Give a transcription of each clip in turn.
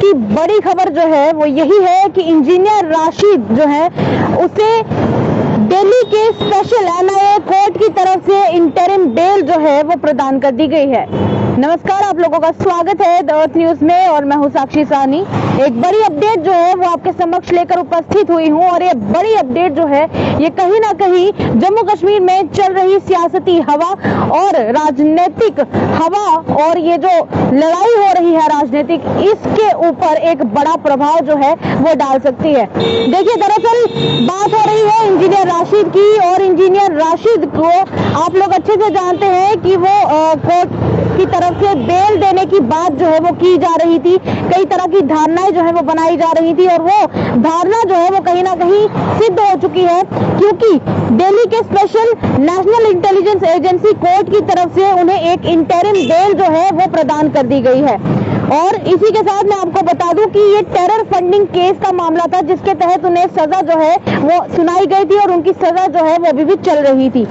की बड़ी खबर जो है वो यही है कि इंजीनियर राशिद जो है उसे दिल्ली के स्पेशल एनआईए कोर्ट की तरफ से इंटरिम बेल जो है वो प्रदान कर दी गई है। नमस्कार, आप लोगों का स्वागत है द अर्थ न्यूज में और मैं हूं साक्षी सानी। एक बड़ी अपडेट जो है वो आपके समक्ष लेकर उपस्थित हुई हूं और ये बड़ी अपडेट जो है ये कहीं ना कहीं जम्मू कश्मीर में चल रही सियासती हवा और राजनीतिक हवा और ये जो लड़ाई हो रही है राजनीतिक, इसके ऊपर एक बड़ा प्रभाव जो है वो डाल सकती है। देखिए, दरअसल बात हो रही है इंजीनियर राशिद की और इंजीनियर राशिद को आप लोग अच्छे से जानते हैं कि वो कोर्ट की तरफ से बेल देने की बात जो है वो की जा रही थी। कई तरह की धारणाएं जो है वो बनाई जा रही थी और वो धारणा जो है वो कहीं ना कहीं सिद्ध हो चुकी है, क्योंकि दिल्ली के special national intelligence agency court की तरफ से उन्हें एक इंटरिम बेल जो है वो प्रदान कर दी गई है। और इसी के साथ मैं आपको बता दूं कि ये टेरर फंडिंग केस का मामला था, जिसके तहत उन्हें सजा जो है वो सुनाई गई थी और उनकी सजा जो है वो अभी भी चल रही थी।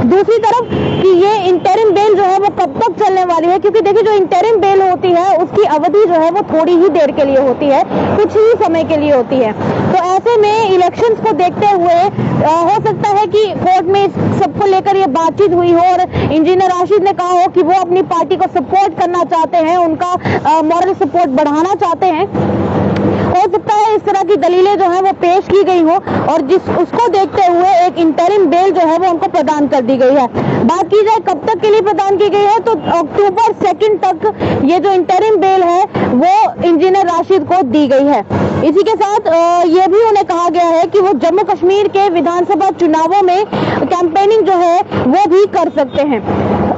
दूसरी तरफ कि ये इंटरिम बेल जो है वो कब तक चलने वाली है, क्योंकि देखिए जो इंटरिम बेल होती है उसकी अवधि जो है वो थोड़ी ही देर के लिए होती है, कुछ ही समय के लिए होती है। तो ऐसे में इलेक्शंस को देखते हुए हो सकता है कि कोर्ट में सबको लेकर ये बातचीत हुई हो और इंजीनियर राशिद ने कहा हो कि वो अपनी पार्टी को सपोर्ट करना चाहते हैं, उनका मॉरल सपोर्ट बढ़ाना चाहते हैं। हो सकता है इस तरह की दलीलें जो है वो पेश की गई हो और उसको देखते हुए एक इंटरिम बेल जो है वो उनको प्रदान कर दी गई है। बात की जाए कब तक के लिए प्रदान की गई है, तो अक्टूबर 2 तक ये जो इंटरिम बेल है वो इंजीनियर राशिद को दी गई है। इसी के साथ ये भी उन्हें कहा गया है कि वो जम्मू कश्मीर के विधानसभा चुनावों में कैंपेनिंग जो है वो भी कर सकते हैं।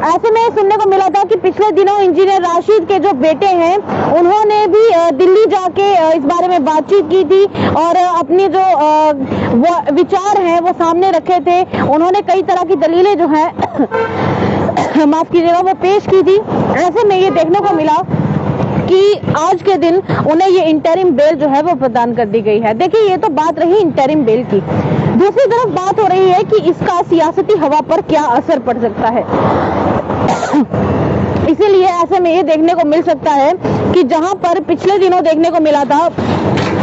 ऐसे में सुनने को मिला था कि पिछले दिनों इंजीनियर राशिद के जो बेटे हैं उन्होंने भी दिल्ली जाके इस बारे में बातचीत की थी और अपनी जो वो विचार हैं वो सामने रखे थे। उन्होंने कई तरह की दलीलें जो है माफ कीजिएगा वो पेश की थी। ऐसे में ये देखने को मिला कि आज के दिन उन्हें ये इंटरिम बेल जो है वो प्रदान कर दी गई है। देखिए, ये तो बात रही इंटरिम बेल की। दूसरी तरफ बात हो रही है कि इसका सियासती हवा पर क्या असर पड़ सकता है। इसीलिए ऐसे में ये देखने को मिल सकता है कि जहां पर पिछले दिनों देखने को मिला था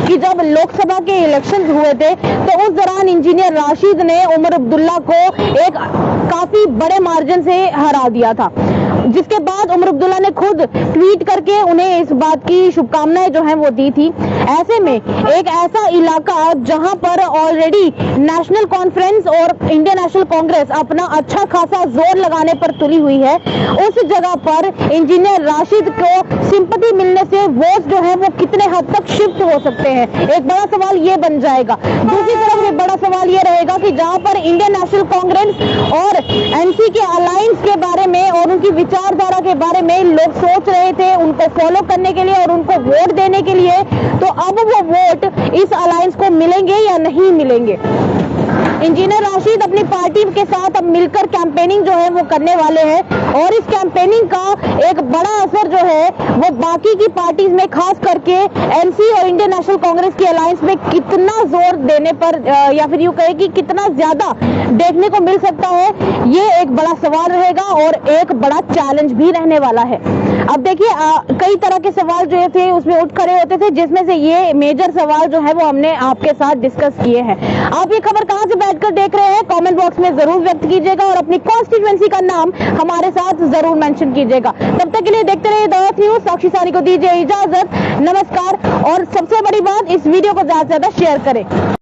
कि जब लोकसभा के इलेक्शन हुए थे तो उस दौरान इंजीनियर राशिद ने उमर अब्दुल्ला को एक काफी बड़े मार्जिन से हरा दिया था, जिसके बाद उमर अब्दुल्ला ने खुद ट्वीट करके उन्हें इस बात की शुभकामनाएं जो हैं वो दी थी। ऐसे में एक ऐसा इलाका जहां पर ऑलरेडी नेशनल कॉन्फ्रेंस और इंडियन नेशनल कांग्रेस अपना अच्छा खासा जोर लगाने पर तुली हुई है, उस जगह पर इंजीनियर राशिद को सिंपैथी मिलने से वोट जो है वो कितने हद तक शिफ्ट हो सकते हैं, एक बड़ा सवाल ये बन जाएगा। दूसरी तरफ एक बड़ा सवाल ये रहेगा कि जहां पर इंडियन नेशनल कांग्रेस और एनसी के अलायंस के बारे में और उनकी विचारधारा के बारे में लोग सोच रहे थे उनको फॉलो करने के लिए और उनको वोट देने के लिए, तो अब वो वोट इस अलायंस को मिलेंगे या नहीं मिलेंगे। इंजीनियर राशिद अपनी पार्टी के साथ अब मिलकर कैंपेनिंग जो है वो करने वाले हैं और इस कैंपेनिंग का एक बड़ा असर जो है वो बाकी की पार्टीज में, खास करके एनसी और इंडियन नेशनल कांग्रेस की अलायंस में कितना जोर देने पर या फिर यूं कहे कि कितना ज्यादा देखने को मिल सकता है, ये एक बड़ा सवाल रहेगा और एक बड़ा चैलेंज भी रहने वाला है। अब देखिए, कई तरह के सवाल जो थे उसमें उठ खड़े होते थे, जिसमें से ये मेजर सवाल जो है वो हमने आपके साथ डिस्कस किए हैं। आप ये खबर कहां से बैठकर देख रहे हैं, कमेंट बॉक्स में जरूर व्यक्त कीजिएगा और अपनी कॉन्स्टिट्यूएंसी का नाम हमारे साथ जरूर मेंशन कीजिएगा। तब तक के लिए देखते रहिए द अर्थ न्यूज। साक्षी सानी को दीजिए इजाजत, नमस्कार। और सबसे बड़ी बात, इस वीडियो को ज्यादा से ज्यादा शेयर करें।